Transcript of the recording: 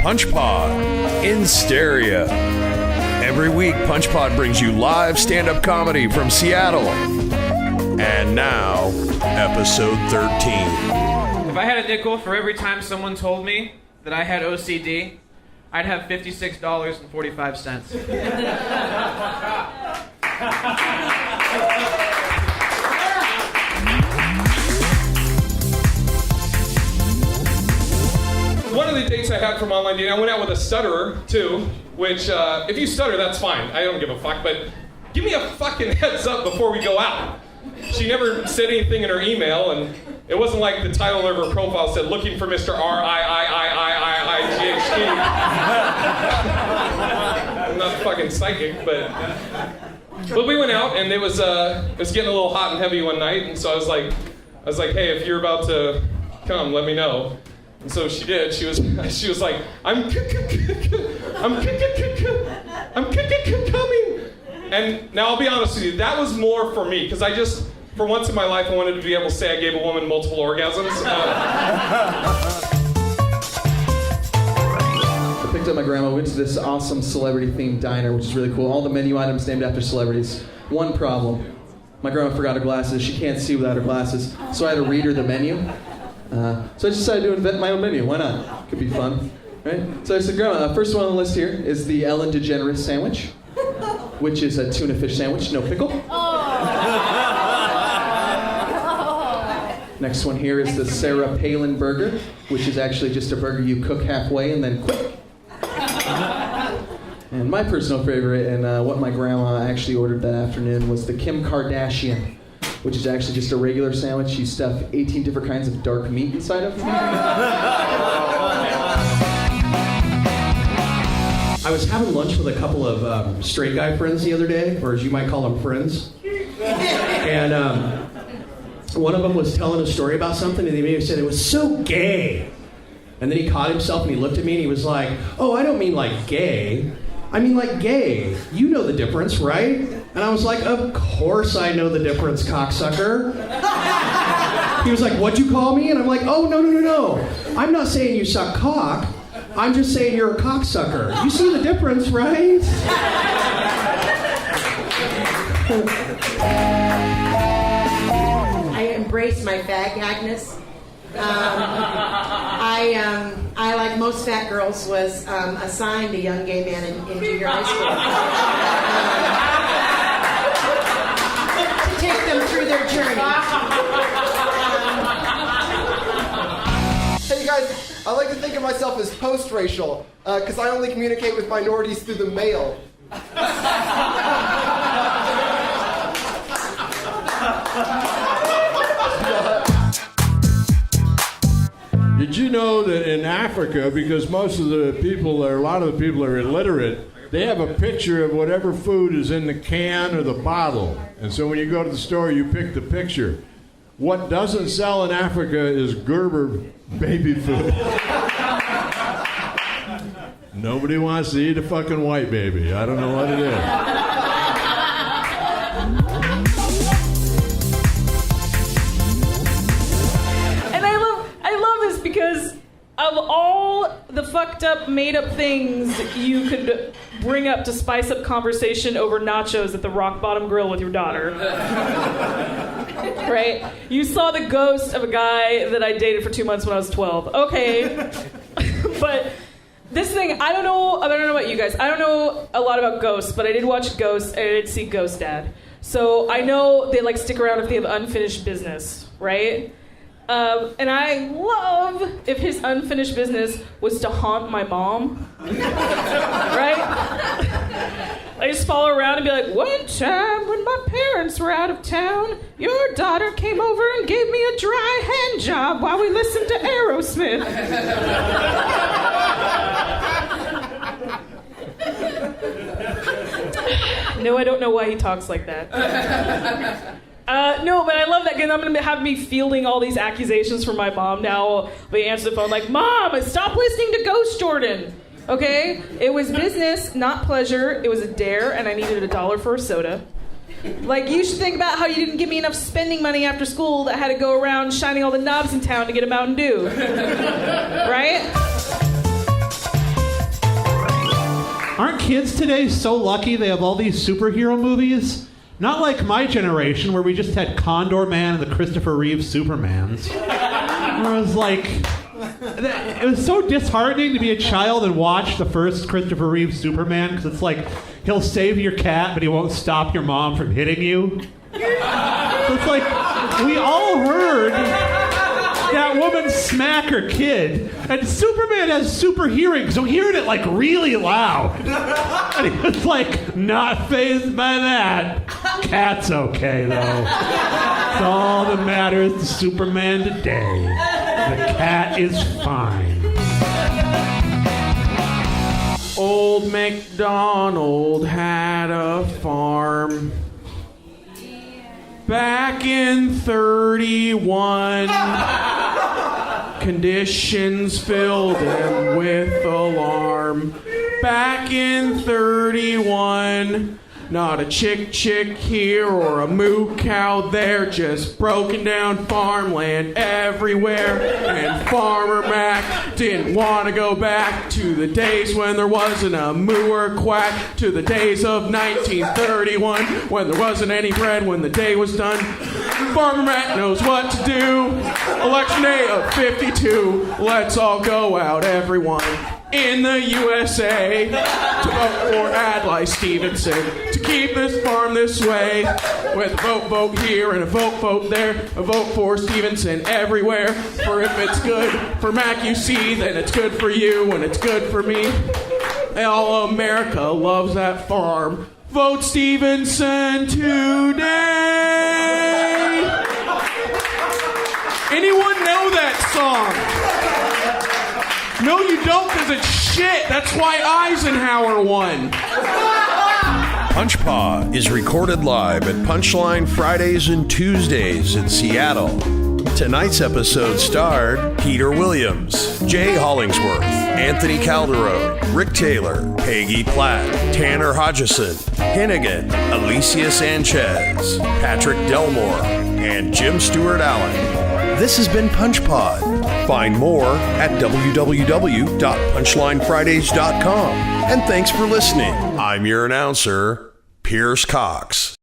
PunchPod in stereo. Every week, PunchPod brings you live stand-up comedy from Seattle. And now, episode 13. If I had a nickel for every time someone told me that I had OCD, I'd have $56.45. One of the dates I had from online dating, I went out with a stutterer, too, which, if you stutter, that's fine. I don't give a fuck, but give me a fucking heads up before we go out. She never said anything in her email, and it wasn't like the title of her profile said, looking for Mr. R-I-I-I-I-I-I-G-H-T. I'm not fucking psychic, but we went out, and it was getting a little hot and heavy one night, and so I was like, hey, if you're about to come, let me know. And so she did. She was like, I'm coming. And now I'll be honest with you, that was more for me, because for once in my life, I wanted to be able to say I gave a woman multiple orgasms. I picked up my grandma, went to this awesome celebrity-themed diner, which is really cool. All the menu items named after celebrities. One problem. My grandma forgot her glasses. She can't see without her glasses. So I had to read her the menu. So I decided to invent my own menu. Why not? Could be fun, right? So I said, Grandma, first one on the list here is the Ellen DeGeneres sandwich, which is a tuna fish sandwich, no pickle. Next one here is the Sarah Palin burger, which is actually just a burger you cook halfway and then quit. And my personal favorite, and what my grandma actually ordered that afternoon, was the Kim Kardashian, which is actually just a regular sandwich. You stuff 18 different kinds of dark meat inside of. I was having lunch with a couple of straight guy friends the other day, or as you might call them, friends. And one of them was telling a story about something, and he said it was so gay. And then he caught himself and he looked at me and he was like, "Oh, I don't mean like gay. I mean like gay. You know the difference, right?" And I was like, "Of course I know the difference, cocksucker." He was like, "What'd you call me?" And I'm like, "Oh, no. I'm not saying you suck cock. I'm just saying you're a cocksucker. You see the difference, right?" I embrace my fag-hagness. I, like most fat girls, was assigned a young gay man in junior high school to take them through their journey. Hey, you guys, I like to think of myself as post-racial, because I only communicate with minorities through the mail. Did you know that in Africa, because a lot of the people are illiterate, they have a picture of whatever food is in the can or the bottle. And so when you go to the store, you pick the picture. What doesn't sell in Africa is Gerber baby food. Nobody wants to eat a fucking white baby. I don't know what it is. Because of all the fucked up, made up things you could bring up to spice up conversation over nachos at the Rock Bottom Grill with your daughter. Right? You saw the ghost of a guy that I dated for 2 months when I was 12. Okay. But this thing, I don't know about you guys. I don't know a lot about ghosts, but I did watch Ghosts and I did see Ghost Dad. So I know they stick around if they have unfinished business, right? And I love if his unfinished business was to haunt my mom. Right? I just follow around and be like, "One time when my parents were out of town, your daughter came over and gave me a dry hand job while we listened to Aerosmith." No, I don't know why he talks like that. No, but I love that because I'm going to have me fielding all these accusations from my mom now. We answer the phone like, "Mom, stop listening to Ghost Jordan." Okay? It was business, not pleasure. It was a dare, and I needed $1 for a soda. You should think about how you didn't give me enough spending money after school that I had to go around shining all the knobs in town to get a Mountain Dew. Right? Aren't kids today so lucky they have all these superhero movies? Not like my generation where we just had Condor Man and the Christopher Reeve Supermans. Where it was like, it was so disheartening to be a child and watch the first Christopher Reeve Superman, because it's like, he'll save your cat, but he won't stop your mom from hitting you. So it's like, we all heard that woman smack her kid, and Superman has super hearing, so hearing it like really loud. And he was like, not fazed by that. Cat's okay though. That's all that matters to Superman today. The cat is fine. Old MacDonald had a farm. Back in 31, conditions filled him with alarm. Back in 31, not a chick here or a moo cow there, just broken down farmland everywhere. And Farmer Mac didn't want to go back to the days when there wasn't a moo or quack, to the days of 1931 when there wasn't any bread when the day was done. Farmer Mac knows what to do. Election day of 52, let's all go out, everyone in the USA, to vote for Adlai Stevenson, to keep this farm this way. With a vote here and a vote there, a vote for Stevenson everywhere. For if it's good for Mac, you see, then it's good for you and it's good for me. All America loves that farm. Vote Stevenson today. Anyone know that song? No, you don't, because it's shit. That's why Eisenhower won. Punchpaw is recorded live at Punchline Fridays and Tuesdays in Seattle. Tonight's episode starred Peter Williams, Jay Hollingsworth, Anthony Calderon, Rick Taylor, Peggy Platt, Tanner Hodgson, Hennigan, Alicia Sanchez, Patrick Delmore, and Jim Stewart Allen. This has been Punchpod. Find more at www.punchlinefridays.com. And thanks for listening. I'm your announcer, Pierce Cox.